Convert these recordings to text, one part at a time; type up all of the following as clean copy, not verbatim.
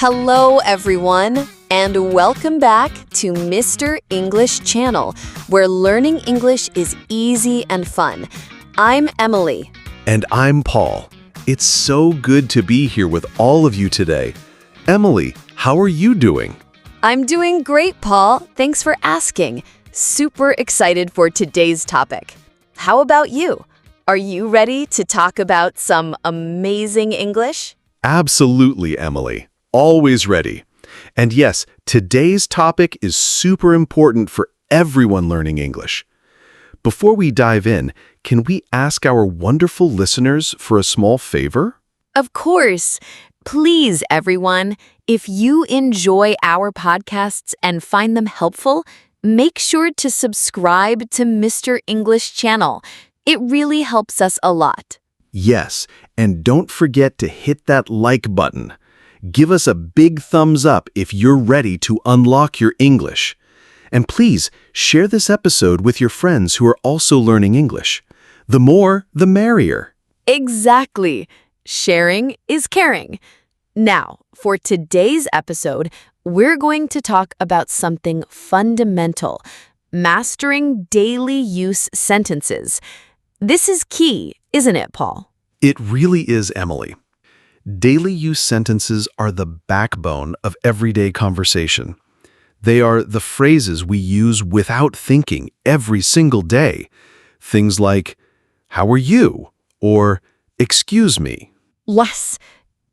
Hello, everyone, and welcome back to Mr. English Channel, where learning English is easy and fun. I'm Emily. And I'm Paul. It's so good to be here with all of you today. Emily, how are you doing? I'm doing great, Paul. Thanks for asking. Super excited for today's topic. How about you? Are you ready to talk about some amazing English? Absolutely, Emily. Always ready. And yes, today's topic is super important for everyone learning English. Before we dive in, can we ask our wonderful listeners for a small favor? Of course. Please, everyone, if you enjoy our podcasts and find them helpful, make sure to subscribe to Mr. English Channel. It really helps us a lot. Yes, and don't forget to hit that like button. Give us a big thumbs up if you're ready to unlock your English. And please, share this episode with your friends who are also learning English. The more, the merrier. Exactly. Sharing is caring. Now, for today's episode, we're going to talk about something fundamental: mastering daily use sentences. This is key, isn't it, Paul? It really is, Emily. Daily use sentences are the backbone of everyday conversation. They are the phrases we use without thinking every single day. Things like, "How are you?" or "Excuse me." Yes,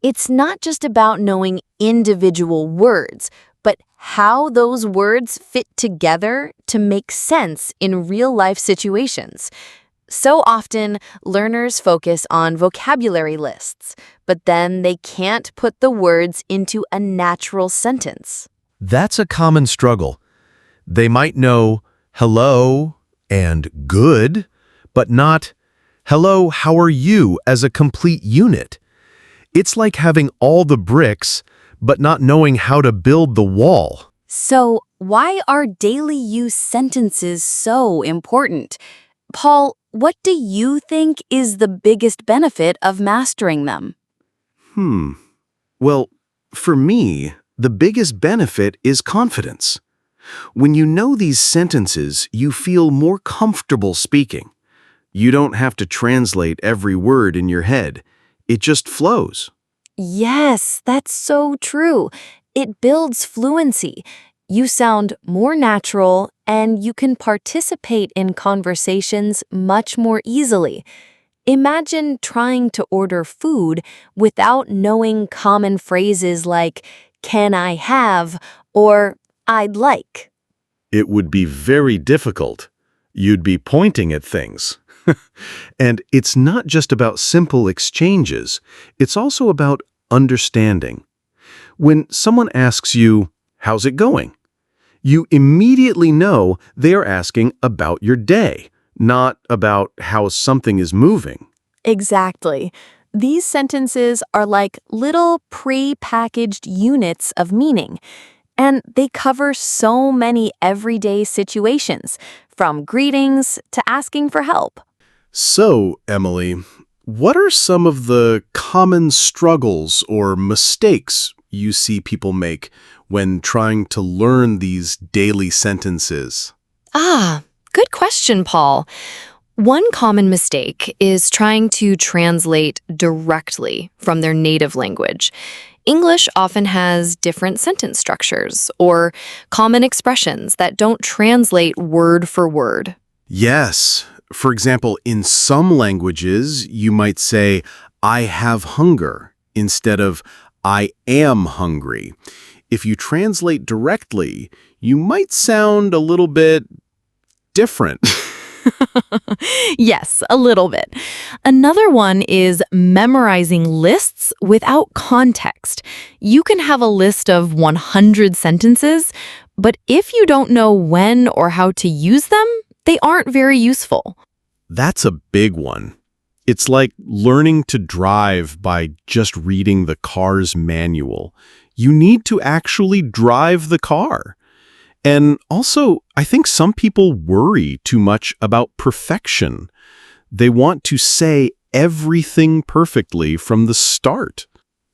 it's not just about knowing individual words, but how those words fit together to make sense in real-life situations. So often, learners focus on vocabulary lists, but then they can't put the words into a natural sentence. That's a common struggle. They might know hello and good, but not hello, how are you as a complete unit. It's like having all the bricks, but not knowing how to build the wall. So, why are daily use sentences so important? Paul, what do you think is the biggest benefit of mastering them? Well, for me, the biggest benefit is confidence. When you know these sentences, you feel more comfortable speaking. You don't have to translate every word in your head. It just flows. Yes, that's so true. It builds fluency. You sound more natural, and you can participate in conversations much more easily. Imagine trying to order food without knowing common phrases like, "Can I have?" or "I'd like." It would be very difficult. You'd be pointing at things. And it's not just about simple exchanges. It's also about understanding. When someone asks you, "How's it going?" you immediately know they are asking about your day, not about how something is moving. Exactly. These sentences are like little pre-packaged units of meaning, and they cover so many everyday situations, from greetings to asking for help. So, Emily, what are some of the common struggles or mistakes you see people make when trying to learn these daily sentences? Good question, Paul. One common mistake is trying to translate directly from their native language. English often has different sentence structures or common expressions that don't translate word for word. Yes. For example, in some languages, you might say, "I have hunger," instead of "I am hungry." If you translate directly, you might sound a little bit different. Yes, a little bit. Another one is memorizing lists without context. You can have a list of 100 sentences, but if you don't know when or how to use them, they aren't very useful. That's a big one. It's like learning to drive by just reading the car's manual. You need to actually drive the car. And also, I think some people worry too much about perfection. They want to say everything perfectly from the start.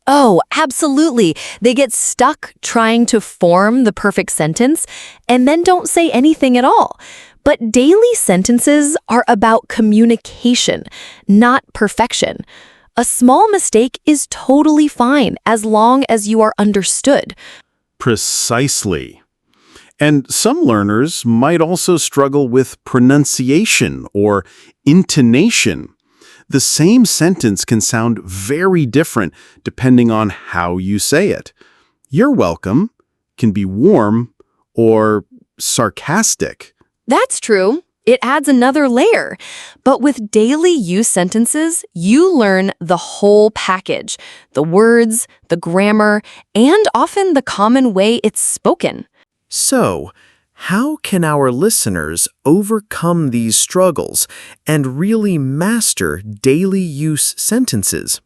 Oh, absolutely. They get stuck trying to form the perfect sentence and then don't say anything at all. But daily sentences are about communication, not perfection. A small mistake is totally fine as long as you are understood. Precisely. And some learners might also struggle with pronunciation or intonation. The same sentence can sound very different depending on how you say it. You're welcome can be warm or sarcastic. That's true. It adds another layer. But with daily use sentences, you learn the whole package, the words, the grammar, and often the common way it's spoken. So, how can our listeners overcome these struggles and really master daily use sentences?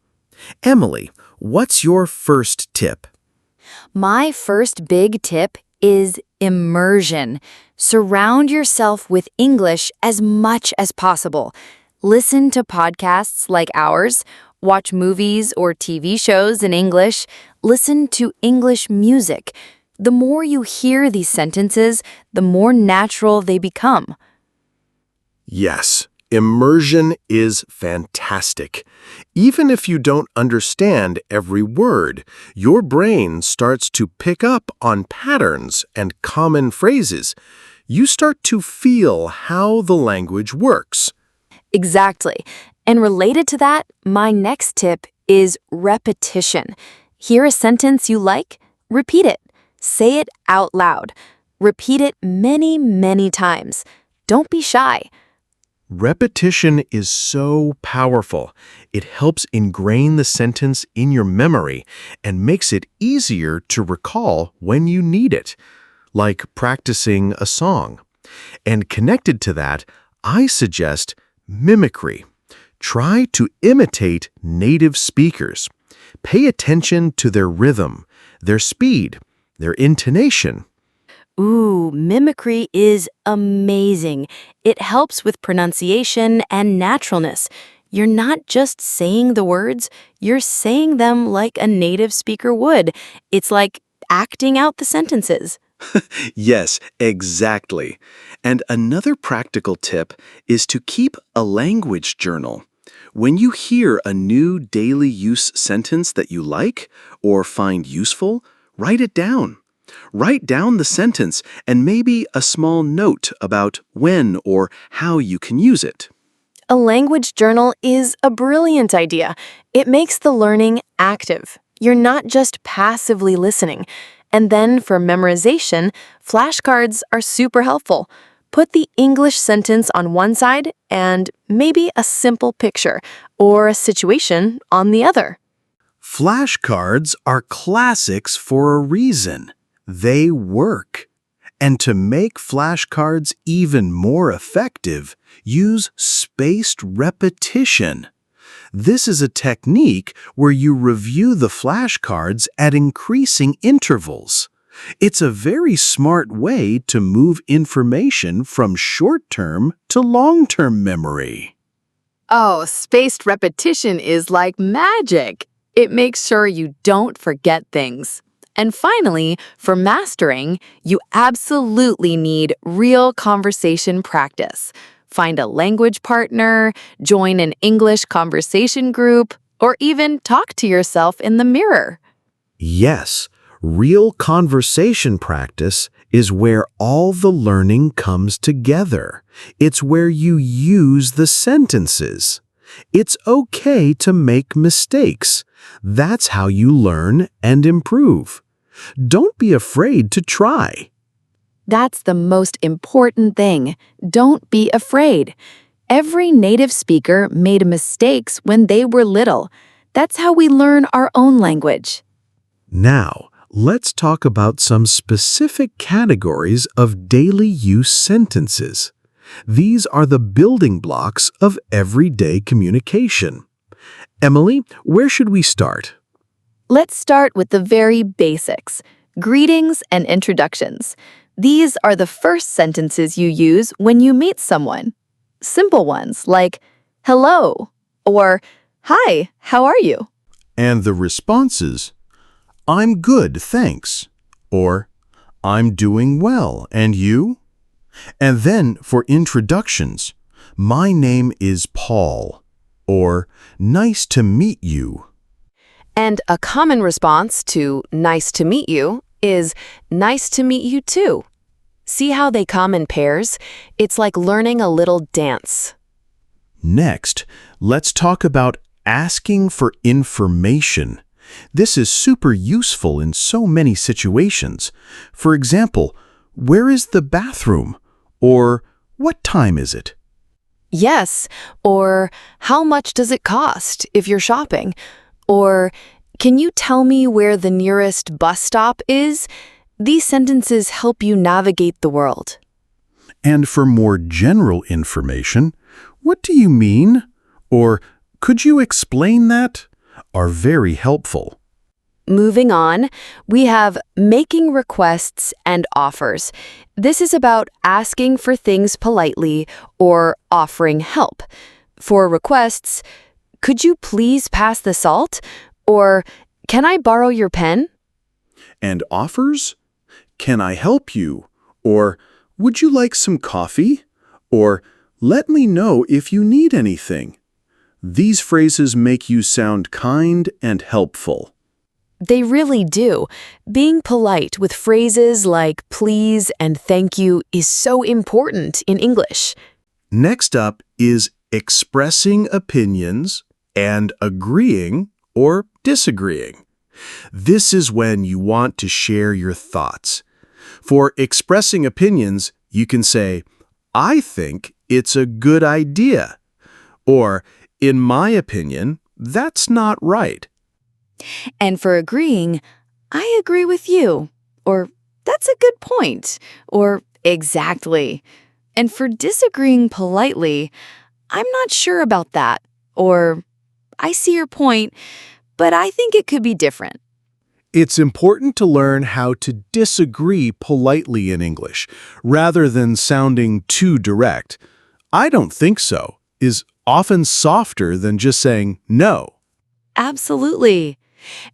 Emily, what's your first tip? My first big tip is immersion. Surround yourself with English as much as possible. Listen to podcasts like ours, watch movies or TV shows in English, listen to English music. The more you hear these sentences, the more natural they become. Yes, immersion is fantastic. Even if you don't understand every word, your brain starts to pick up on patterns and common phrases. You start to feel how the language works. Exactly. And related to that, my next tip is repetition. Hear a sentence you like? Repeat it. Say it out loud. Repeat it many, many times. Don't be shy. Repetition is so powerful. It helps ingrain the sentence in your memory and makes it easier to recall when you need it, like practicing a song. And connected to that, I suggest mimicry. Try to imitate native speakers. Pay attention to their rhythm, their speed, their intonation. Ooh, mimicry is amazing. It helps with pronunciation and naturalness. You're not just saying the words, you're saying them like a native speaker would. It's like acting out the sentences. Yes, exactly. And another practical tip is to keep a language journal. When you hear a new daily use sentence that you like or find useful, write it down. Write down the sentence and maybe a small note about when or how you can use it. A language journal is a brilliant idea. It makes the learning active. You're not just passively listening. And then for memorization, flashcards are super helpful. Put the English sentence on one side and maybe a simple picture or a situation on the other. Flashcards are classics for a reason. They work. And to make flashcards even more effective, use spaced repetition. This is a technique where you review the flashcards at increasing intervals. It's a very smart way to move information from short-term to long-term memory. Oh, spaced repetition is like magic. It makes sure you don't forget things. And finally, for mastering, you absolutely need real conversation practice. Find a language partner, join an English conversation group, or even talk to yourself in the mirror. Yes, real conversation practice is where all the learning comes together. It's where you use the sentences. It's okay to make mistakes. That's how you learn and improve. Don't be afraid to try. That's the most important thing. Don't be afraid. Every native speaker made mistakes when they were little. That's how we learn our own language. Now, let's talk about some specific categories of daily use sentences. These are the building blocks of everyday communication. Emily, where should we start? Let's start with the very basics, greetings and introductions. These are the first sentences you use when you meet someone. Simple ones like, hello, or hi, how are you? And the responses, I'm good, thanks, or I'm doing well, and you? And then for introductions, my name is Paul, or nice to meet you. And a common response to nice to meet you is nice to meet you too. See how they come in pairs? It's like learning a little dance. Next, let's talk about asking for information. This is super useful in so many situations. For example, where is the bathroom? Or what time is it? Yes, or how much does it cost if you're shopping? Or can you tell me where the nearest bus stop is? These sentences help you navigate the world. And for more general information, what do you mean? Or could you explain that? Are very helpful. Moving on, we have making requests and offers. This is about asking for things politely or offering help. For requests, could you please pass the salt? Or can I borrow your pen? And offers? Can I help you? Or would you like some coffee? Or let me know if you need anything. These phrases make you sound kind and helpful. They really do. Being polite with phrases like please and thank you is so important in English. Next up is expressing opinions and agreeing or disagreeing. This is when you want to share your thoughts. For expressing opinions, you can say, I think it's a good idea. Or, in my opinion, that's not right. And for agreeing, I agree with you. Or that's a good point. Or exactly. And for disagreeing politely, I'm not sure about that. Or I see your point, but I think it could be different. It's important to learn how to disagree politely in English, rather than sounding too direct. I don't think so is often softer than just saying no. Absolutely.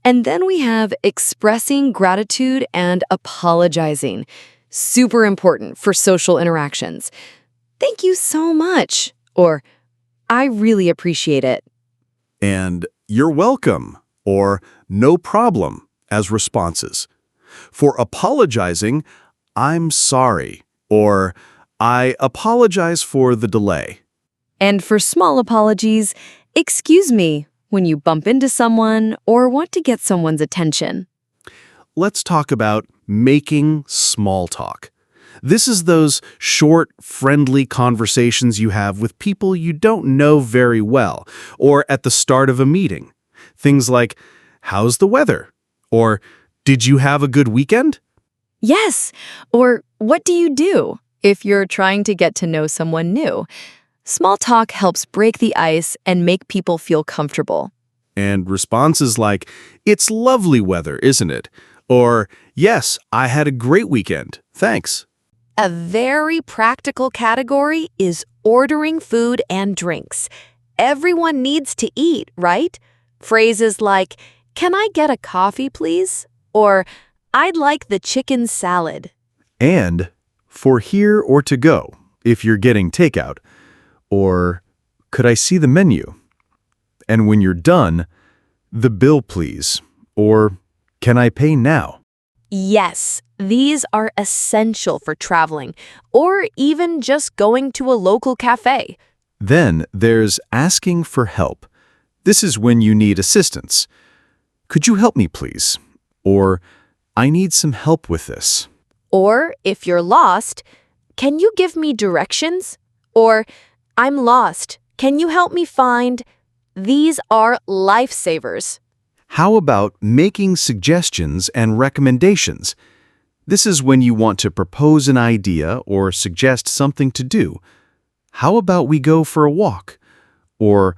And then we have expressing gratitude and apologizing. Super important for social interactions. Thank you so much. Or, I really appreciate it. And you're welcome, or no problem, as responses. For apologizing, I'm sorry, or I apologize for the delay. And for small apologies, excuse me when you bump into someone or want to get someone's attention. Let's talk about making small talk. This is those short, friendly conversations you have with people you don't know very well, or at the start of a meeting. Things like, how's the weather? Or, did you have a good weekend? Yes, or what do you do if you're trying to get to know someone new? Small talk helps break the ice and make people feel comfortable. And responses like, it's lovely weather, isn't it? Or, yes, I had a great weekend, thanks. A very practical category is ordering food and drinks. Everyone needs to eat, right? Phrases like, can I get a coffee, please? Or, I'd like the chicken salad. And for here or to go, if you're getting takeout. Or, could I see the menu? And when you're done, the bill, please. Or, can I pay now? Yes, these are essential for traveling, or even just going to a local cafe. Then there's asking for help. This is when you need assistance. Could you help me, please? Or, I need some help with this. Or, if you're lost, can you give me directions? Or, I'm lost. Can you help me find? These are lifesavers. How about making suggestions and recommendations? This is when you want to propose an idea or suggest something to do. How about we go for a walk? Or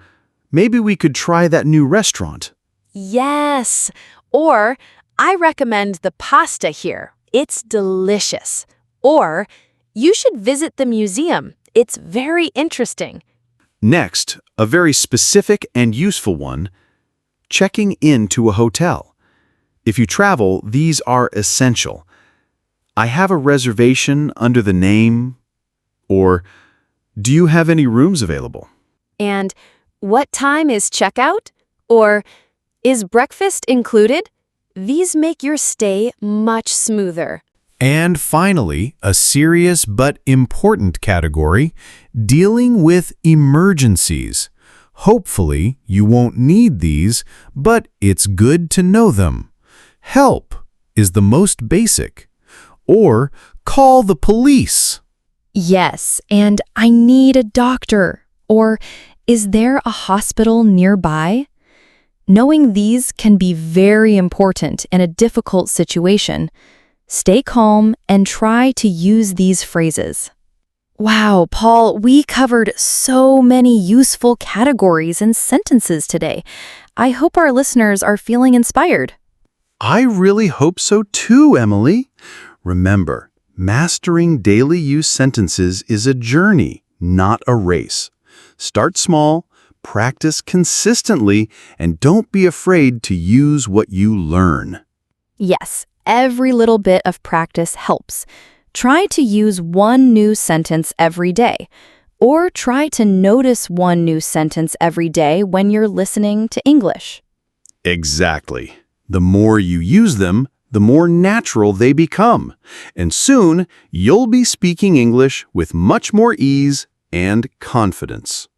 maybe we could try that new restaurant. Yes. Or, I recommend the pasta here. It's delicious. Or, you should visit the museum. It's very interesting. Next, a very specific and useful one. checking into a hotel. If you travel, these are essential. I have a reservation under the name, or do you have any rooms available? And what time is checkout? Or is breakfast included? These make your stay much smoother. And finally, a serious but important category, dealing with emergencies. Hopefully, you won't need these, but it's good to know them. Help is the most basic. Or call the police. Yes, and I need a doctor. Or is there a hospital nearby? Knowing these can be very important in a difficult situation. Stay calm and try to use these phrases. Wow, Paul, we covered so many useful categories and sentences today. I hope our listeners are feeling inspired. I really hope so too, Emily. Remember, mastering daily use sentences is a journey, not a race. Start small, practice consistently, and don't be afraid to use what you learn. Yes, every little bit of practice helps. Try to use one new sentence every day, or try to notice one new sentence every day when you're listening to English. Exactly. The more you use them, the more natural they become. And soon, you'll be speaking English with much more ease and confidence.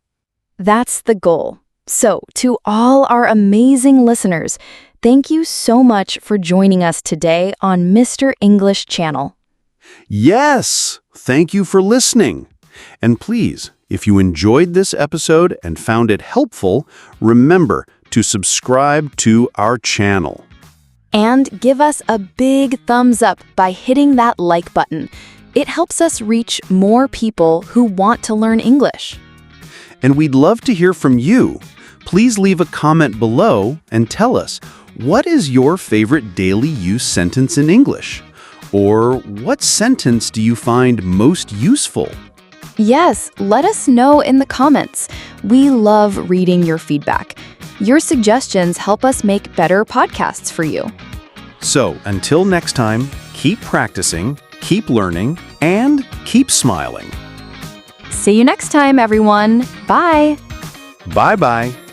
That's the goal. So, to all our amazing listeners, thank you so much for joining us today on Mr. English Channel. Yes, thank you for listening. And please, if you enjoyed this episode and found it helpful, remember to subscribe to our channel. And give us a big thumbs up by hitting that like button. It helps us reach more people who want to learn English. And we'd love to hear from you. Please leave a comment below and tell us, what is your favorite daily use sentence in English? Or what sentence do you find most useful? Yes, let us know in the comments. We love reading your feedback. Your suggestions help us make better podcasts for you. So, until next time, keep practicing, keep learning, and keep smiling. See you next time, everyone. Bye. Bye-bye.